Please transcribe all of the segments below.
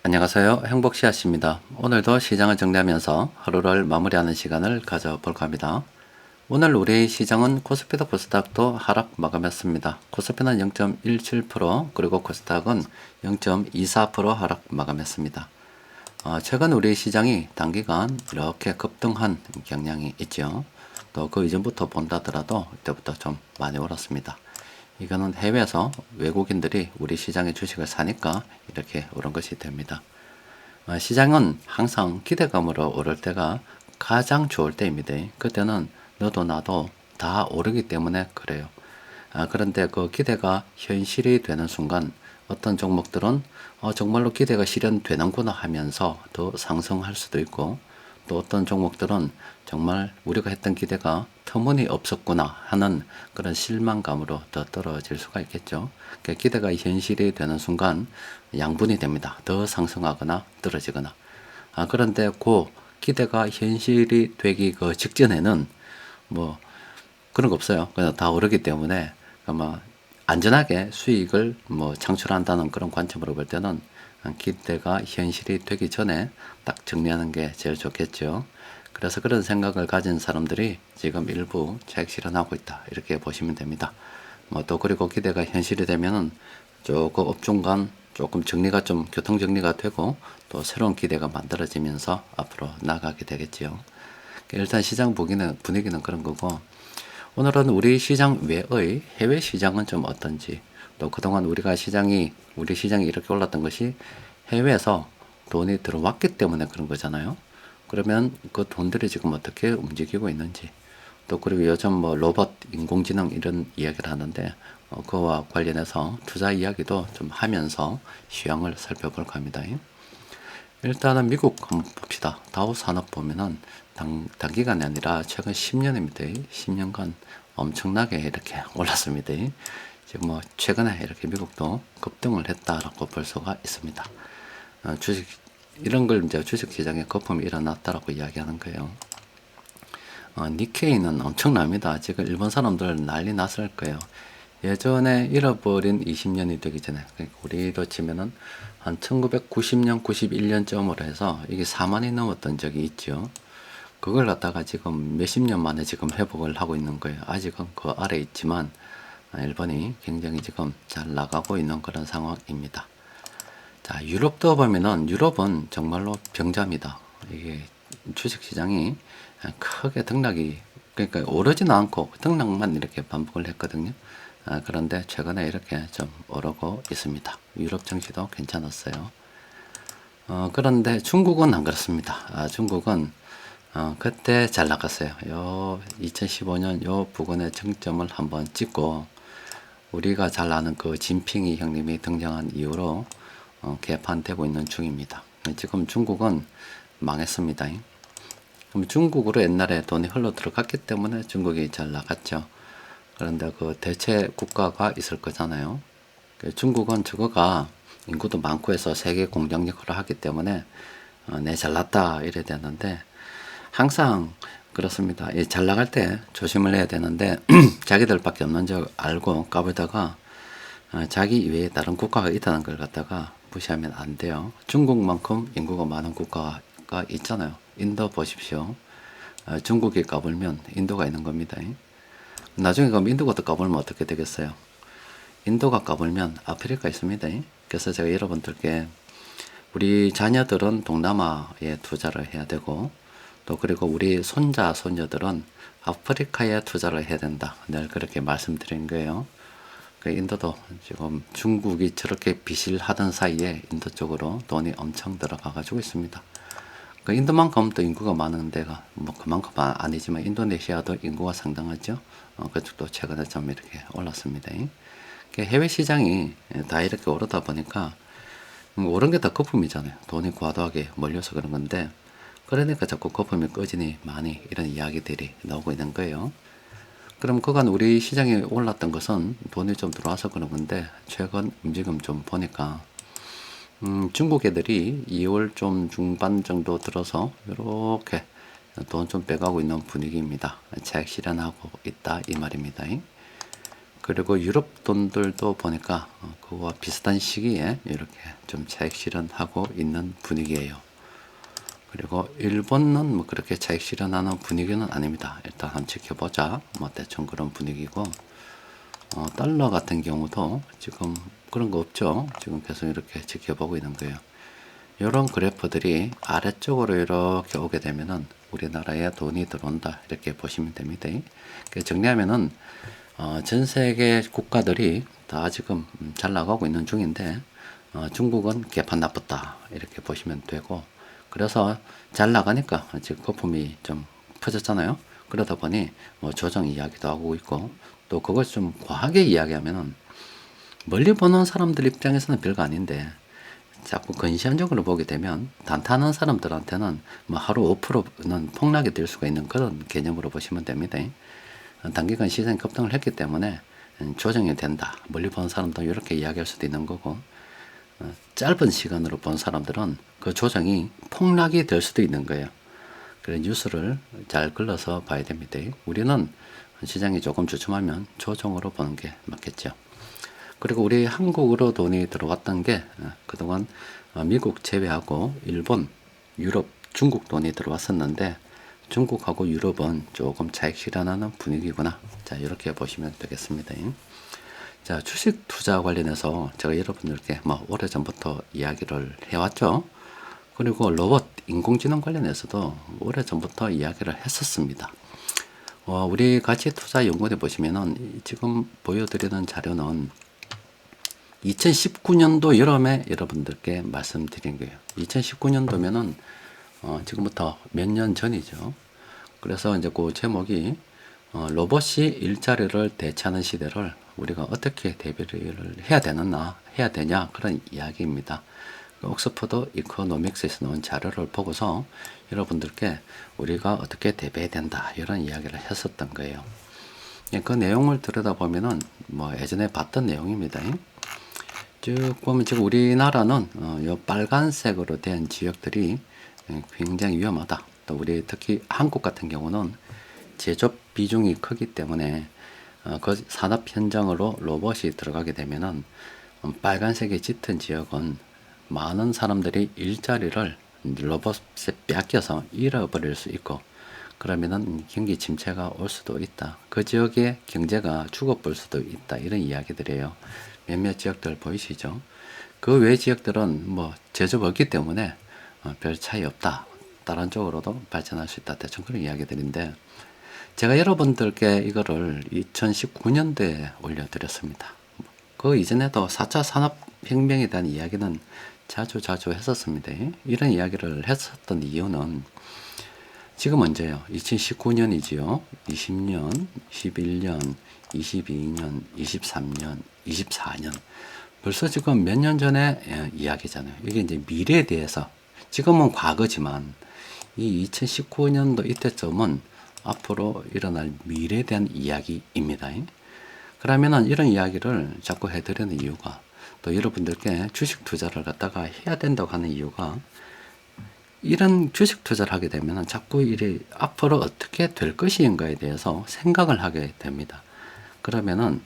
안녕하세요. 행복씨앗입니다. 오늘도 시장을 정리하면서 하루를 마무리하는 시간을 가져볼까 합니다. 오늘 우리 시장은 코스피도 코스닥도 하락 마감했습니다. 코스피는 0.17%, 그리고 코스닥은 0.24% 하락 마감했습니다. 최근 우리 시장이 단기간 이렇게 급등한 경향이 있죠. 또 그 이전부터 본다더라도 이때부터 좀 많이 올랐습니다. 이거는 해외에서 외국인들이 우리 시장의 주식을 사니까 이렇게 오른 것이 됩니다. 시장은 항상 기대감으로 오를 때가 가장 좋을 때입니다. 그때는 너도 나도 다 오르기 때문에 그래요. 그런데 그 기대가 현실이 되는 순간 어떤 종목들은 정말로 기대가 실현되는구나 하면서 더 상승할 수도 있고, 또 어떤 종목들은 정말 우리가 했던 기대가 터무니없었구나 하는 그런 실망감으로 더 떨어질 수가 있겠죠. 그러니까 기대가 현실이 되는 순간 양분이 됩니다. 더 상승하거나 떨어지거나. 그런데 그 기대가 현실이 되기 그 직전에는 뭐 그런 거 없어요. 그냥 다 오르기 때문에 아마 안전하게 수익을 창출한다는 그런 관점으로 볼 때는 기대가 현실이 되기 전에 딱 정리하는 게 제일 좋겠죠. 그래서 그런 생각을 가진 사람들이 지금 일부 차익 실현하고 있다, 이렇게 보시면 됩니다. 또 그리고 기대가 현실이 되면은 조금 업종 간 조금 정리가 좀 교통 정리가 되고 또 새로운 기대가 만들어지면서 앞으로 나가게 되겠지요. 일단 시장 분위기는 그런 거고, 오늘은 우리 시장 외의 해외 시장은 좀 어떤지, 또 그동안 우리 시장이 이렇게 올랐던 것이 해외에서 돈이 들어왔기 때문에 그런 거잖아요. 그러면 그 돈들이 지금 어떻게 움직이고 있는지, 또 그리고 요즘 로봇, 인공지능 이런 이야기를 하는데 그와 관련해서 투자 이야기도 좀 하면서 시황을 살펴볼까 합니다. 일단은 미국 한번 봅시다. 다우 산업 보면은 단기간이 아니라 최근 10년입니다. 10년간 엄청나게 이렇게 올랐습니다. 지금 최근에 이렇게 미국도 급등을 했다라고 볼 수가 있습니다. 이런 걸 이제 주식 시장에 거품이 일어났다라고 이야기하는 거예요. 니케이는 엄청납니다. 지금 일본 사람들 난리 났을 거예요. 예전에 잃어버린 20년이 되기 전에, 그러니까 우리로 치면은 한 1990년, 91년쯤으로 해서 이게 4만이 넘었던 적이 있죠. 그걸 갖다가 지금 몇십 년 만에 지금 회복을 하고 있는 거예요. 아직은 그 아래 있지만 일본이 굉장히 지금 잘 나가고 있는 그런 상황입니다. 자, 유럽도 보면은 유럽은 정말로 병자입니다. 이게 주식 시장이 크게 그러니까 오르지는 않고 등락만 이렇게 반복을 했거든요. 그런데 최근에 이렇게 좀 오르고 있습니다. 유럽 증시도 괜찮았어요. 그런데 중국은 안 그렇습니다. 중국은 그때 잘 나갔어요. 2015년 요 부근의 정점을 한번 찍고, 우리가 잘 아는 그 진핑이 형님이 등장한 이후로 개판되고 있는 중입니다. 지금 중국은 망했습니다. 그럼 중국으로 옛날에 돈이 흘러 들어갔기 때문에 중국이 잘 나갔죠. 그런데 그 대체 국가가 있을 거잖아요. 중국은 저거가 인구도 많고 해서 세계 공장력을 하기 때문에 내 잘났다 이래야 되는데, 항상 그렇습니다. 잘 나갈 때 조심을 해야 되는데 자기들밖에 없는 줄 알고 까불다가 자기 이외에 다른 국가가 있다는 걸 갖다가 무시하면 안 돼요. 중국만큼 인구가 많은 국가가 있잖아요. 인도 보십시오. 중국이 까불면 인도가 있는 겁니다. 나중에 그럼 인도가 또 까불면 어떻게 되겠어요? 인도가 까불면 아프리카 있습니다. 그래서 제가 여러분들께 우리 자녀들은 동남아에 투자를 해야 되고, 또 그리고 우리 손자 손녀들은 아프리카에 투자를 해야 된다, 늘 그렇게 말씀드린 거예요. 그 인도도 지금 중국이 저렇게 빚을 하던 사이에 인도 쪽으로 돈이 엄청 들어가 가지고 있습니다. 그 인도만큼 또 인구가 많은 데가 그만큼 아니지만 인도네시아도 인구가 상당하죠. 그쪽도 최근에 좀 이렇게 올랐습니다. 해외 시장이 다 이렇게 오르다 보니까 오른 게 다 거품이잖아요. 돈이 과도하게 몰려서 그런 건데, 그러니까 자꾸 거품이 꺼지니 많이 이런 이야기들이 나오고 있는 거예요. 그럼 그간 우리 시장에 올랐던 것은 돈이 좀 들어와서 그런 건데, 최근 움직임 좀 보니까 중국 애들이 2월 좀 중반 정도 들어서 이렇게 돈 좀 빼가고 있는 분위기입니다. 차익 실현하고 있다 이 말입니다. 그리고 유럽 돈들도 보니까 그거와 비슷한 시기에 이렇게 좀 차익 실현하고 있는 분위기예요. 그리고 일본은 뭐 그렇게 차익 실현하는 분위기는 아닙니다. 일단 한번 지켜보자. 뭐 대충 그런 분위기고, 달러 같은 경우도 지금 그런 거 없죠. 지금 계속 이렇게 지켜보고 있는 거예요. 이런 그래프들이 아래쪽으로 이렇게 오게 되면은 우리나라에 돈이 들어온다 이렇게 보시면 됩니다. 정리하면은 전 세계 국가들이 다 지금 잘 나가고 있는 중인데 중국은 개판 나빴다 이렇게 보시면 되고, 그래서 잘 나가니까 지금 거품이 좀 퍼졌잖아요. 그러다 보니 뭐 조정 이야기도 하고 있고, 또 그걸 좀 과하게 이야기하면은 멀리 보는 사람들 입장에서는 별거 아닌데 자꾸 근시안적으로 보게 되면 단타하는 사람들한테는 뭐 하루 5%는 폭락이 될 수가 있는 그런 개념으로 보시면 됩니다. 단기간 시장이 급등을 했기 때문에 조정이 된다. 멀리 보는 사람도 이렇게 이야기할 수도 있는 거고, 짧은 시간으로 본 사람들은 그 조정이 폭락이 될 수도 있는 거예요. 그래서 뉴스를 잘 걸러서 봐야 됩니다. 우리는 시장이 조금 주춤하면 조정으로 보는 게 맞겠죠. 그리고 우리 한국으로 돈이 들어왔던 게 그동안 미국 제외하고 일본, 유럽, 중국 돈이 들어왔었는데 중국하고 유럽은 조금 차익 실현하는 분위기구나. 자, 이렇게 보시면 되겠습니다. 자, 주식 투자 관련해서 제가 여러분들께 뭐 오래전부터 이야기를 해왔죠. 그리고 로봇, 인공지능 관련해서도 오래전부터 이야기를 했었습니다. 우리 가치투자연구원에 보시면은 지금 보여드리는 자료는 2019년도 여름에 여러분들께 말씀드린 거예요. 2019년도면은 지금부터 몇 년 전이죠. 그래서 이제 그 제목이 로봇이 일자리를 대체하는 시대를 우리가 어떻게 대비를 해야 되냐 그런 이야기입니다. 옥스퍼드 이코노믹스에서 나온 자료를 보고서 여러분들께 우리가 어떻게 대비해야 된다 이런 이야기를 했었던 거예요. 그 내용을 들여다보면은 뭐 예전에 봤던 내용입니다. 쭉 보면 지금 우리나라는 요 빨간색으로 된 지역들이 굉장히 위험하다. 또 우리 특히 한국 같은 경우는 제조업 비중이 크기 때문에 그 산업 현장으로 로봇이 들어가게 되면은 빨간색이 짙은 지역은 많은 사람들이 일자리를 로봇에 뺏겨서 잃어버릴 수 있고, 그러면은 경기 침체가 올 수도 있다. 그 지역의 경제가 죽어볼 수도 있다. 이런 이야기들이에요. 몇몇 지역들 보이시죠? 그 외 지역들은 뭐 제조업 없기 때문에 별 차이 없다. 다른 쪽으로도 발전할 수 있다. 대충 그런 이야기들인데, 제가 여러분들께 이거를 2019년도에 올려드렸습니다. 그 이전에도 4차 산업혁명에 대한 이야기는 자주 했었습니다. 이런 이야기를 했었던 이유는 지금 언제요? 2019년이지요. 20년, 21년, 22년, 23년, 24년. 벌써 지금 몇 년 전에 이야기잖아요. 이게 이제 미래에 대해서, 지금은 과거지만 이 2019년도 이때쯤은 앞으로 일어날 미래에 대한 이야기입니다. 그러면은 이런 이야기를 자꾸 해드리는 이유가, 또 여러분들께 주식 투자를 갖다가 해야 된다고 하는 이유가, 이런 주식 투자를 하게 되면 자꾸 이래 앞으로 어떻게 될 것인가에 대해서 생각을 하게 됩니다. 그러면은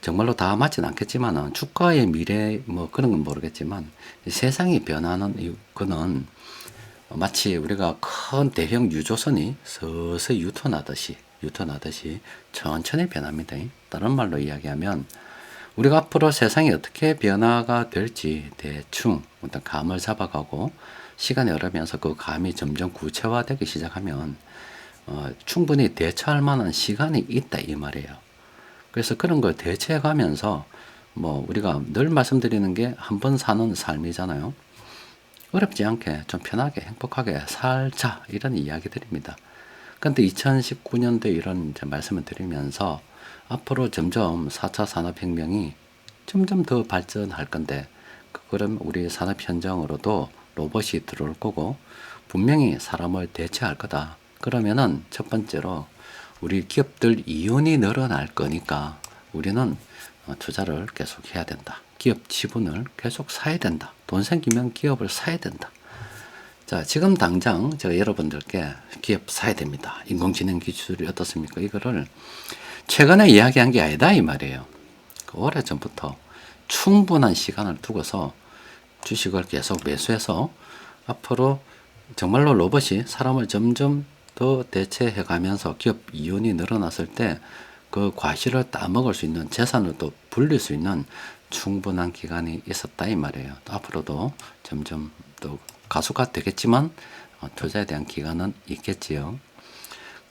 정말로 다 맞진 않겠지만 주가의 미래 뭐 그런 건 모르겠지만 세상이 변하는 그는 마치 우리가 큰 대형 유조선이 서서히 유턴하듯이 천천히 변합니다. 다른 말로 이야기하면 우리가 앞으로 세상이 어떻게 변화가 될지 대충 어떤 감을 잡아가고, 시간이 흐르면서 그 감이 점점 구체화되기 시작하면 충분히 대처할 만한 시간이 있다 이 말이에요. 그래서 그런 걸 대처해 가면서 뭐 우리가 늘 말씀드리는 게 한 번 사는 삶이잖아요. 어렵지 않게 좀 편하게 행복하게 살자 이런 이야기들입니다. 그런데 2019년도에 이런 이제 말씀을 드리면서 앞으로 점점 4차 산업혁명이 점점 더 발전할 건데, 그럼 우리 산업 현장으로도 로봇이 들어올 거고 분명히 사람을 대체할 거다. 그러면은 첫 번째로 우리 기업들 이윤이 늘어날 거니까 우리는 투자를 계속 해야 된다. 기업 지분을 계속 사야 된다. 돈 생기면 기업을 사야 된다. 자, 지금 당장 제가 여러분들께 기업 사야 됩니다. 인공지능 기술이 어떻습니까? 이거를 최근에 이야기한 게 아니다 이 말이에요. 오래전부터 충분한 시간을 두고서 주식을 계속 매수해서 앞으로 정말로 로봇이 사람을 점점 더 대체해 가면서 기업 이윤이 늘어났을 때 그 과실을 따먹을 수 있는 재산을 또 불릴 수 있는 충분한 기간이 있었다 이 말이에요. 앞으로도 점점 또 가수가 되겠지만 투자에 대한 기간은 있겠지요.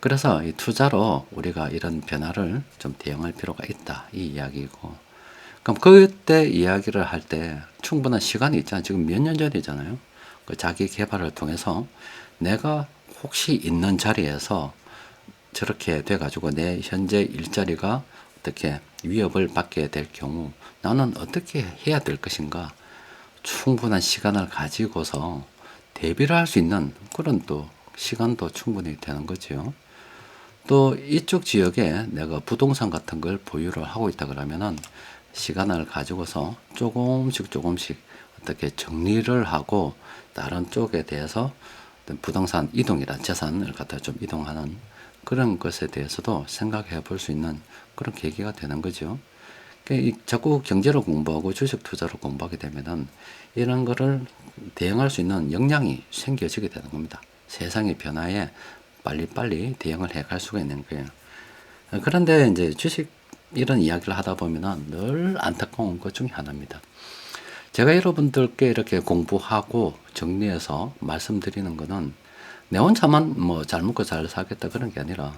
그래서 이 투자로 우리가 이런 변화를 좀 대응할 필요가 있다 이 이야기고, 그럼 그때 이야기를 할 때 충분한 시간이 있잖아요. 지금 몇 년 전이잖아요. 그 자기 개발을 통해서 내가 혹시 있는 자리에서 저렇게 돼가지고 내 현재 일자리가 어떻게 위협을 받게 될 경우 나는 어떻게 해야 될 것인가, 충분한 시간을 가지고서 대비를 할 수 있는 그런 또 시간도 충분히 되는 거죠. 또 이쪽 지역에 내가 부동산 같은 걸 보유를 하고 있다 그러면은 시간을 가지고서 조금씩 어떻게 정리를 하고 다른 쪽에 대해서 부동산 이동이라 재산을 갖다 좀 이동하는 그런 것에 대해서도 생각해 볼 수 있는 그런 계기가 되는 거죠. 자꾸 경제를 공부하고 주식 투자를 공부하게 되면은 이런 거를 대응할 수 있는 역량이 생겨지게 되는 겁니다. 세상의 변화에 빨리빨리 대응을 해 갈 수가 있는 거예요. 그런데 이제 주식 이런 이야기를 하다 보면은 늘 안타까운 것 중에 하나입니다. 제가 여러분들께 이렇게 공부하고 정리해서 말씀드리는 거는 내 혼자만 뭐 잘 먹고 잘 살겠다 그런 게 아니라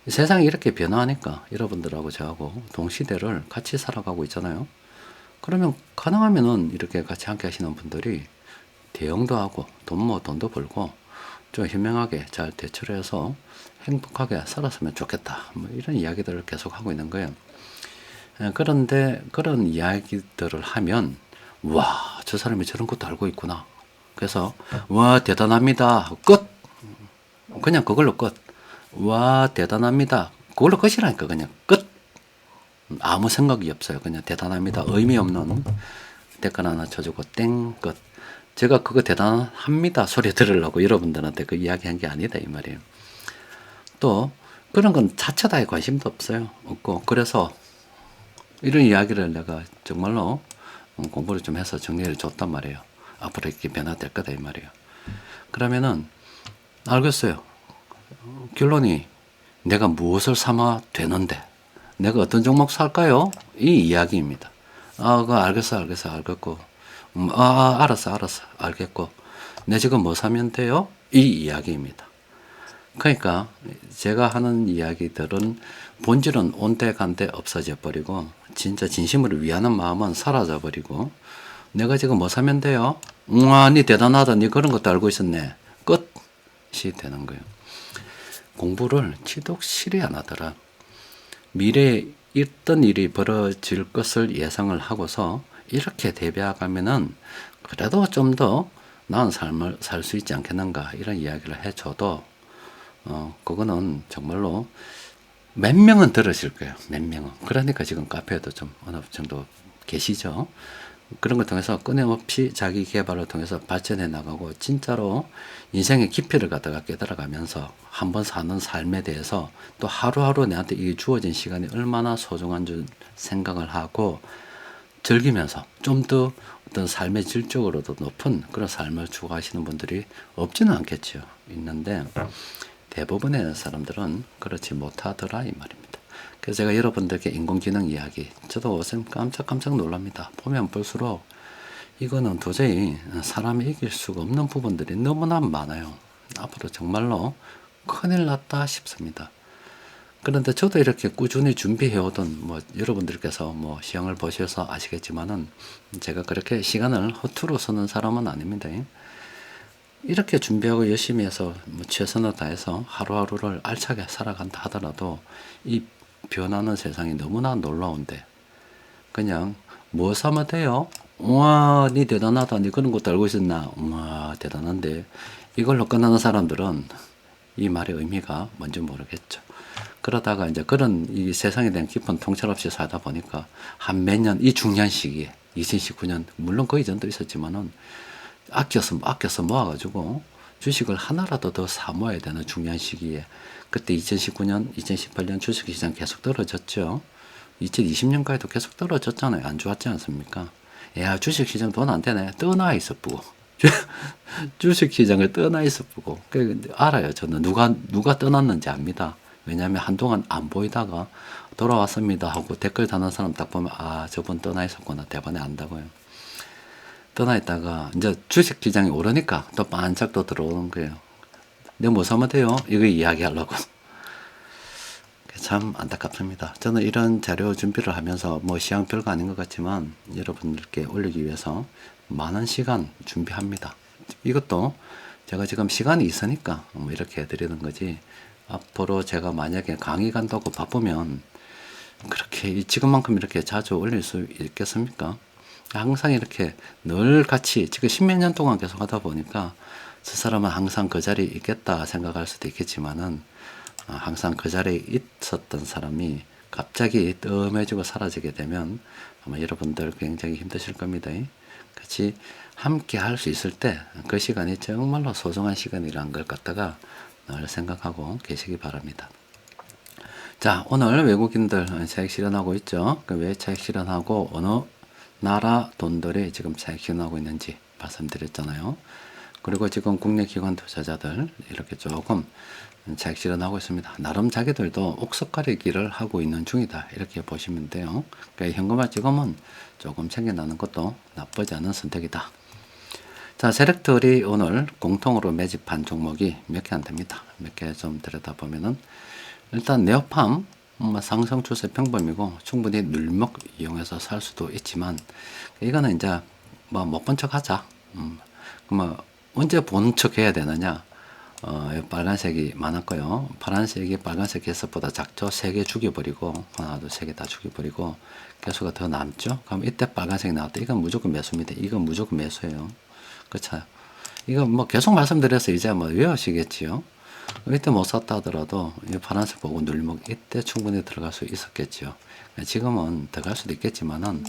세상이 이렇게 변화하니까 여러분들하고 저하고 동시대를 같이 살아가고 있잖아요. 그러면 가능하면은 이렇게 같이 함께 하시는 분들이 대응도 하고 돈도 벌고 좀 현명하게 잘 대처를 해서 행복하게 살았으면 좋겠다. 뭐 이런 이야기들을 계속 하고 있는 거예요. 그런데 그런 이야기들을 하면 와, 저 사람이 저런 것도 알고 있구나. 그래서 와, 대단합니다. 끝. 그냥 그걸로 끝. 와, 대단합니다. 그걸로 끝이라니까. 그냥 끝. 아무 생각이 없어요. 그냥 대단합니다. 의미 없는 댓글 하나 쳐주고 땡 끝. 제가 그거 대단합니다 소리 들으려고 여러분들한테 그 이야기한 게 아니다 이 말이에요. 또 그런 건 자체다에 관심도 없고, 그래서 이런 이야기를 내가 정말로 공부를 좀 해서 정리를 줬단 말이에요. 앞으로 이렇게 변화될 거다 이 말이에요. 그러면은 알겠어요. 결론이 내가 무엇을 사면 되는데 내가 어떤 종목 살까요? 이 이야기입니다. 그거 알겠고. 알았어, 알겠고. 내 지금 뭐 사면 돼요? 이 이야기입니다. 그러니까 제가 하는 이야기들은 본질은 온데간데 없어져 버리고 진짜 진심으로 위하는 마음은 사라져 버리고, 내가 지금 뭐 사면 돼요? 니 대단하다. 니 그런 것도 알고 있었네. 끝이 되는 거예요. 공부를 지독실히 안 하더라. 미래에 있던 일이 벌어질 것을 예상을 하고서 이렇게 대비하면은 그래도 좀 더 나은 삶을 살 수 있지 않겠는가 이런 이야기를 해줘도 그거는 정말로 몇 명은 들으실 거예요. 몇 명은. 그러니까 지금 카페에도 좀 어느 정도 계시죠. 그런 걸 통해서 끊임없이 자기 개발을 통해서 발전해 나가고 진짜로 인생의 깊이를 갖다가 깨달아가면서 한번 사는 삶에 대해서 또 하루하루 내한테 이 주어진 시간이 얼마나 소중한 줄 생각을 하고 즐기면서 좀 더 어떤 삶의 질적으로도 높은 그런 삶을 추구하시는 분들이 없지는 않겠죠. 있는데 대부분의 사람들은 그렇지 못하더라 이 말입니다. 그래서 제가 여러분들께 인공지능 이야기, 저도 요즘 깜짝 놀랍니다. 보면 볼수록 이거는 도저히 사람이 이길 수가 없는 부분들이 너무나 많아요. 앞으로 정말로 큰일 났다 싶습니다. 그런데 저도 이렇게 꾸준히 준비해오던 여러분들께서 시험을 보셔서 아시겠지만은 제가 그렇게 시간을 허투루 쓰는 사람은 아닙니다. 이렇게 준비하고 열심히 해서 최선을 다해서 하루하루를 알차게 살아간다 하더라도 이 변하는 세상이 너무나 놀라운데 그냥 뭐 사면 돼요? 우와, 니 대단하다. 니 그런 것도 알고 있었나? 우와, 대단한데. 이걸로 끝나는 사람들은 이 말의 의미가 뭔지 모르겠죠. 그러다가 이제 그런 이 세상에 대한 깊은 통찰 없이 살다 보니까 한 몇 년 이 중요한 시기에 2019년 물론 그 이전도 있었지만은 아껴서 모아가지고 주식을 하나라도 더 사모아야 되는 중요한 시기에 그때 2019년, 2018년 주식시장 계속 떨어졌죠. 2020년까지도 계속 떨어졌잖아요. 안 좋았지 않습니까? 야, 주식시장 돈 안 되네. 떠나 있어보고. 주식시장을 떠나 있어보고. 알아요. 저는 누가 떠났는지 압니다. 왜냐하면 한동안 안 보이다가 돌아왔습니다 하고 댓글 다는 사람 딱 보면 아, 저분 떠나 있었구나. 대번에 안다고요. 떠나 있다가 이제 주식시장이 오르니까 또 반짝 또 들어오는 거예요. 내가 뭐 사면 돼요? 이거 이야기하려고. 참 안타깝습니다. 저는 이런 자료 준비를 하면서 뭐 시황 별거 아닌 것 같지만 여러분들께 올리기 위해서 많은 시간 준비합니다. 이것도 제가 지금 시간이 있으니까 뭐 이렇게 해드리는 거지. 앞으로 제가 만약에 강의 간다고 바쁘면 그렇게 지금만큼 이렇게 자주 올릴 수 있겠습니까? 항상 이렇게 늘 같이 지금 십몇 년 동안 계속 하다 보니까 저 사람은 항상 그 자리에 있겠다 생각할 수도 있겠지만은 항상 그 자리에 있었던 사람이 갑자기 뜸해지고 사라지게 되면 아마 여러분들 굉장히 힘드실 겁니다. 같이 함께 할 수 있을 때 그 시간이 정말로 소중한 시간이라는 걸 갖다가 늘 생각하고 계시기 바랍니다. 자, 오늘 외국인들 차익 실현하고 있죠. 왜 차익 실현하고 어느 나라 돈들이 지금 차익 실현하고 있는지 말씀드렸잖아요. 그리고 지금 국내 기관 투자자들 이렇게 조금 차익 실현하고 있습니다. 나름 자기들도 옥석 가리기를 하고 있는 중이다. 이렇게 보시면 돼요. 그러니까 현금화 지금은 조금 챙겨나는 것도 나쁘지 않은 선택이다. 자, 세력들이 오늘 공통으로 매집한 종목이 몇 개 안 됩니다. 몇 개 좀 들여다보면은 일단 네오팜 상승 추세 평범이고 충분히 눌목 이용해서 살 수도 있지만 이거는 이제 뭐 못 본 척 하자. 뭐 언제 본 척 해야 되느냐? 빨간색이 많았고요. 파란색이 빨간색 개수보다 작죠. 3개 죽여버리고 하나, 둘, 3개 다 죽여버리고 개수가 더 남죠. 그럼 이때 빨간색이 나왔다. 이건 무조건 매수입니다. 이건 무조건 매수예요. 그렇죠. 이거 뭐 계속 말씀드려서 이제 뭐 외우시겠지요. 이때 못 샀다 하더라도 이 파란색 보고 눌목 이때 충분히 들어갈 수 있었겠죠. 지금은 들어갈 수도 있겠지만은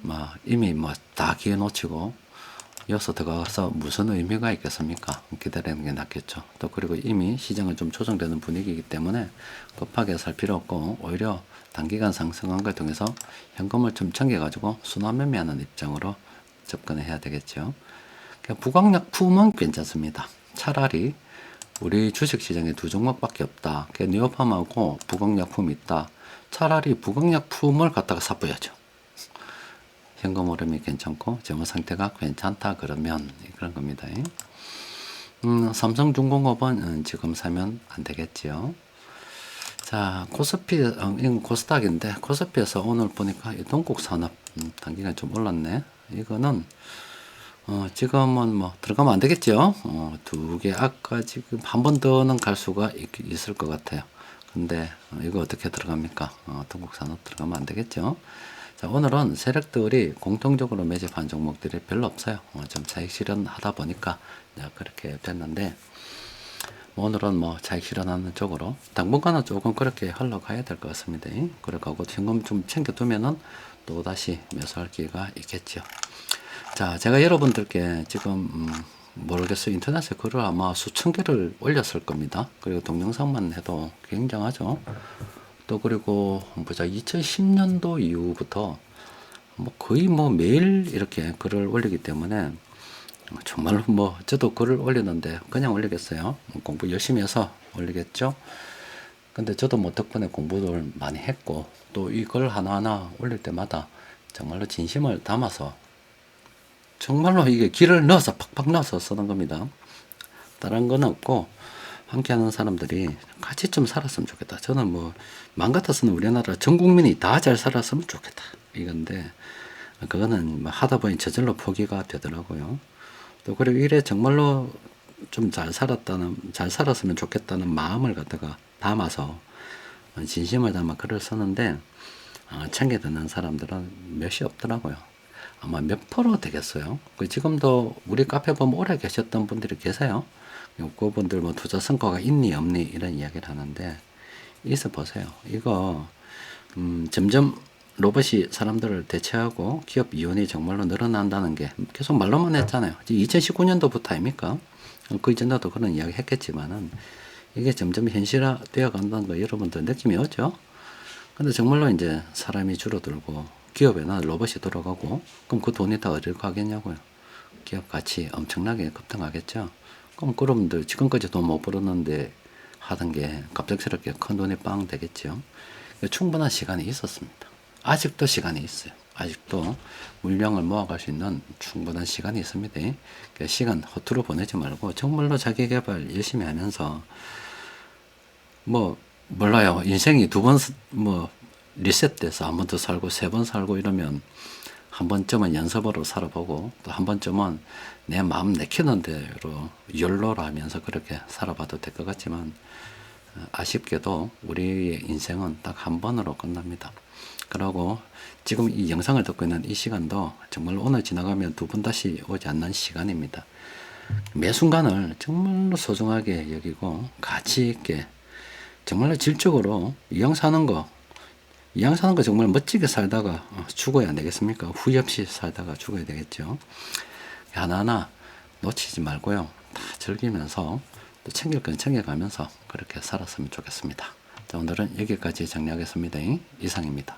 뭐 이미 뭐 다 기회 놓치고 여기서 들어가서 무슨 의미가 있겠습니까? 기다리는 게 낫겠죠. 또 그리고 이미 시장은 좀 조정되는 분위기이기 때문에 급하게 살 필요 없고 오히려 단기간 상승한 걸 통해서 현금을 좀 챙겨가지고 순환 매매하는 입장으로 접근해야 되겠죠. 부강약품은 괜찮습니다. 차라리 우리 주식시장에 두 종목밖에 없다. 뉴오팜하고 부강약품이 있다. 차라리 부강약품을 갖다가 사보야죠. 현금 흐름이 괜찮고 재무 상태가 괜찮다 그러면 그런 겁니다. 삼성중공업은 지금 사면 안 되겠지요. 자, 코스피, 이건 코스닥인데 코스피에서 오늘 보니까 동국산업 단기간 좀 올랐네. 이거는 지금은 뭐 들어가면 안 되겠죠. 두 개 아까 지금 한 번 더는 갈 수가 있을 것 같아요. 근데 이거 어떻게 들어갑니까? 동국산업 들어가면 안 되겠죠. 자, 오늘은 세력들이 공통적으로 매집한 종목들이 별로 없어요. 좀 차익 실현하다 보니까 그렇게 됐는데 오늘은 뭐 차익 실현하는 쪽으로 당분간은 조금 그렇게 흘러가야 될 것 같습니다. 그래가고 현금 좀 챙겨두면은 또 다시 매수할 기회가 있겠죠. 자, 제가 여러분들께 지금 모르겠어요. 인터넷에 글을 아마 수천 개를 올렸을 겁니다. 그리고 동영상만 해도 굉장하죠. 또 그리고 보자 2010년도 이후부터 뭐 거의 뭐 매일 이렇게 글을 올리기 때문에 정말로 뭐 저도 글을 올리는데 그냥 올리겠어요. 공부 열심히 해서 올리겠죠. 근데 저도 뭐 덕분에 공부를 많이 했고 또 이걸 하나하나 올릴 때마다 정말로 진심을 담아서 정말로 이게 기를 넣어서 팍팍 넣어서 쓰는 겁니다. 다른 건 없고 함께 하는 사람들이 같이 좀 살았으면 좋겠다. 저는 뭐 맘 같아서는 우리나라 전 국민이 다 잘 살았으면 좋겠다. 이건데 그거는 뭐 하다 보니 저절로 포기가 되더라고요. 또 그리고 이래 정말로 좀 잘 살았으면 좋겠다는 마음을 갖다가 담아서 진심을 담아 글을 쓰는데 챙겨 듣는 사람들은 몇이 없더라고요. 아마 몇 프로 되겠어요. 지금도 우리 카페 보면 오래 계셨던 분들이 계세요. 그분들 뭐 투자 성과가 있니 없니 이런 이야기를 하는데 있어 보세요. 이거 점점 로봇이 사람들을 대체하고 기업 이혼이 정말로 늘어난다는 게 계속 말로만 했잖아요. 2019년도부터 아닙니까? 그 이전에도 그런 이야기 했겠지만은 이게 점점 현실화 되어 간다는 거 여러분들 느낌이 오죠? 근데 정말로 이제 사람이 줄어들고 기업에는 로봇이 돌아가고 그럼 그 돈이 다 어디로 가겠냐고요. 기업 가치 엄청나게 급등하겠죠. 그럼 그분들 지금까지 돈 못 벌었는데 하던 게 갑작스럽게 큰 돈이 빵 되겠죠. 충분한 시간이 있었습니다. 아직도 시간이 있어요. 아직도 물량을 모아갈 수 있는 충분한 시간이 있습니다. 그러니까 시간 허투루 보내지 말고 정말로 자기 개발 열심히 하면서 뭐 몰라요. 인생이 두 번 뭐 리셋돼서 한 번 더 살고 세 번 살고 이러면 한 번쯤은 연습으로 살아보고 또 한 번쯤은 내 마음 내키는 대로 열로라 하면서 그렇게 살아봐도 될 것 같지만 아쉽게도 우리의 인생은 딱 한 번으로 끝납니다. 그러고 지금 이 영상을 듣고 있는 이 시간도 정말 오늘 지나가면 두 번 다시 오지 않는 시간입니다. 매 순간을 정말로 소중하게 여기고 가치 있게 정말로 질적으로 이왕 사는 거 정말 멋지게 살다가 죽어야 안 되겠습니까? 후회 없이 살다가 죽어야 되겠죠. 하나하나 놓치지 말고요. 다 즐기면서 또 챙길 건 챙겨가면서 그렇게 살았으면 좋겠습니다. 자, 오늘은 여기까지 정리하겠습니다. 이상입니다.